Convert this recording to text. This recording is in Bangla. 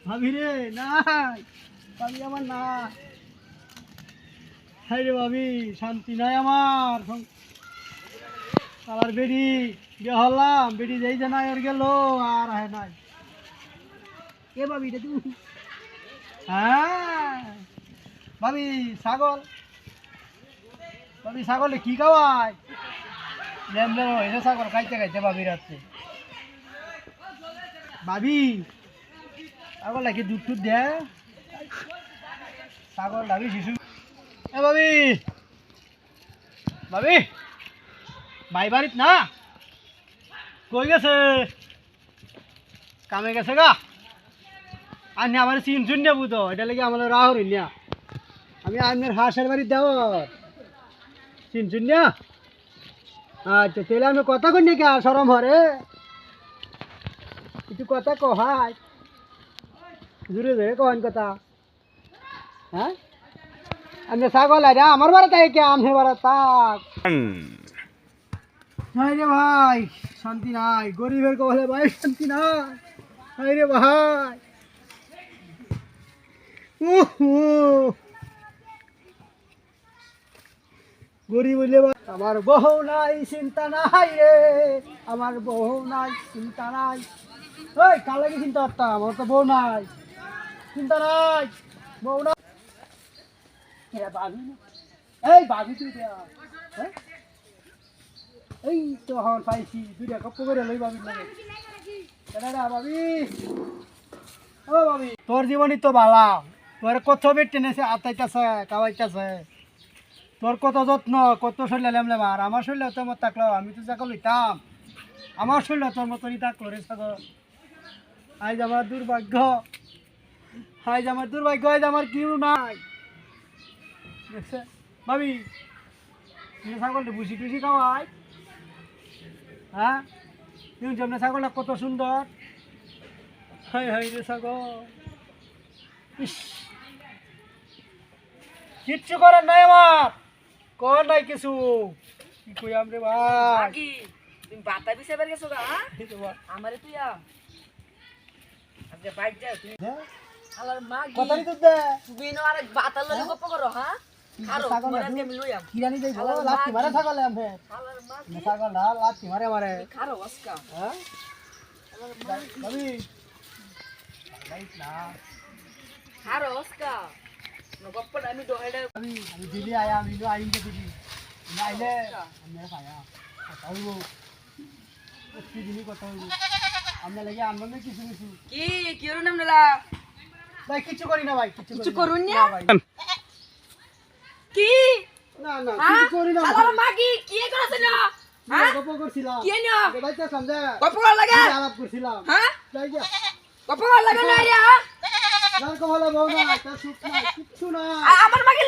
ভাবি রে নাই, ভাবি আমার না। হাই রে ভাবি, শান্তি নাই আমার। আমার বেড়ি বিয়ে হলাম, বেড়ি যাই যে নাই আর গেল আর আহে নাই। এ ভাবি রে তুই, হ্যাঁ ভাবি ছাগল, ভাবি ছাগলে কি খাওয়ায়? লেমলে হয়েছে ছাগল খাইতে খাইতে ভাবি রাখছে। ভাবি ছাগল নাকি দুধ টুধ দেয়? ছাগল ভাবি শিশু। এ ভাবি, ভাবি ভাই বাড়িত না? কই গেছে? কামে গেছে গা? আর না আমার চিন শুন নেবো তো, এটা লেগে আমার রাহুল না। আমি আপনার হাঁসের বাড়ি দেব চিন শুন না। আচ্ছা তাহলে আমি কথা কই নাকি আর সরম হরে কিছু কথা কহাই জুড়ে জুড়ে কন কথা। হ্যাঁ আমি ছাগল আইরা আমার বাড়ি তাই কে আমি বাড়া তাক নাই রে ভাই, শান্তি নাই। গরিবের কবলে ভাই শান্তি নাই। নাই রে ভাই, গরিব হইলে আমার বউ নাই চিন্তা নাই রে, আমার বউ নাই চিন্তা নাই। ওই কার লাগে চিন্তা করতাম? আমার তো বউ নাই, চিন্তা নাই, বউ নাই। ভাবি এই ভাবি তুই হ্যাঁ এই তো হন পাইছি দুইটা কপ করে লই ভাবি লাগে। ভাবি ও ভাবি, তোর জীবনই তো বালা, তোর কত বেট টেনেছে, আতাইতেছে কাবাইতেছে, তোর কত যত্ন, কত শরীর লেমলে মার। আমার শরীরে তোর মত থাকলো, আমি তো যাকে লইতাম, আমার শরীরে তোর মতনই থাকলো রে সাগর। আজ আমার দুর্ভাগ্য, আজ আমার দুর্ভাগ্য, আজ আমার কেউ নাই। দেখছে ভাবি ছাগলটা ভুসি টুসি খাওয়াই? হ্যাঁ তুমি যেমন ছাগলটা কত সুন্দর। হাই হাই রে ছাগল, ইস কিচ্ছু করার নাই আমার, কর নাই কিছু। কি কই আমরে ভাই, তুমি বাতা বিছাইবার গেছো গা? আমারে তুই আজকে বাইক যাও তুমি। আলার মা কথাই তো দে তুমি নো আরেক বাতার লগে গপ্প করো। হ্যাঁ আরো তোমার আজকে আমি লইয়াম কিরানি যাই বলো লাত্তি মারে ছাগলে আমরে। আলার মা ছাগল না লাত্তি মারে মারে। খারো আজকা হ্যাঁ ভাবি বাইক না খারো আজকা নো গপ্পটা আমি দহাইডা আমি দিদি আয়া, আমি তো আইন দিদি আইলে আমি খায়া কথা হইব, কি দিনই কথা হইব। আমরা লাগে আনন্দ কিছু কিছু কি কি হলো নামলা ভাই, কিছু করি না ভাই, কিছু করুন না ভাই। কি না না কিছু করি না আলার মা কি করছ না? হ্যাঁ গপ করছিলাম কি না ভাইটা সমঝা গপ্প কর লাগে? আলাপ করছিলাম। হ্যাঁ যাই যা গপ্প কর লাগে না রে? যার কো ভালো বউ না, তার সুখ না, কিচ্ছু না। আমার মাকে